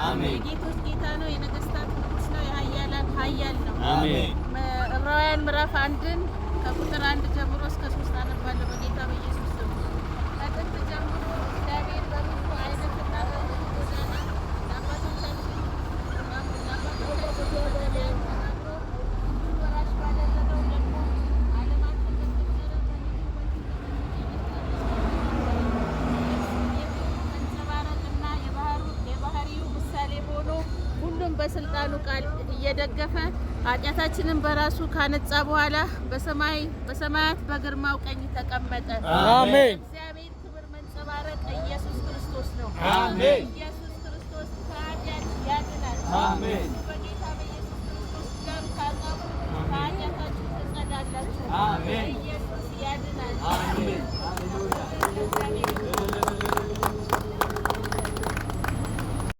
አሜን። የጌቶች ጌታ ነው፣ የነገስታት ንጉስ ነው፣ የኃያላን ኃያል ነው። አሜን። ዕብራውያን ምዕራፍ 1 ከቁጥር 1 ጀምሮ እስከ 3 አነባለሁ በጌታ በኢየሱስ ስም። ከጥንት ጀምሮ እግዚአብሔር በብዙ አይነትና በብዙ ጎዳና ለአባቶቻችን በነቢያት ተናግሮ ሁሉን ወራሽ ባደረገው ደግሞ ዓለማትን በፈጠረ መንጸባረቅና የባህሪው ምሳሌ ሆኖ ሁሉም በስልጣኑ ቃል እየደገፈ ኃጢአታችንን በራሱ ካነጻ በኋላ በሰማያት በግርማው ቀኝ ተቀመጠ። አሜን። እግዚአብሔር ክብር መንጸባረቅ ኢየሱስ ክርስቶስ ነው። አሜን። ኢየሱስ ክርስቶስ ከኃጢአት ያድናል። አሜን። በጌታ በኢየሱስ ክርስቶስ ደም ታጠቡ፣ ከኃጢአታችሁ ትጸዳላችሁ። አሜን። ኢየሱስ ያድናል። አሜን።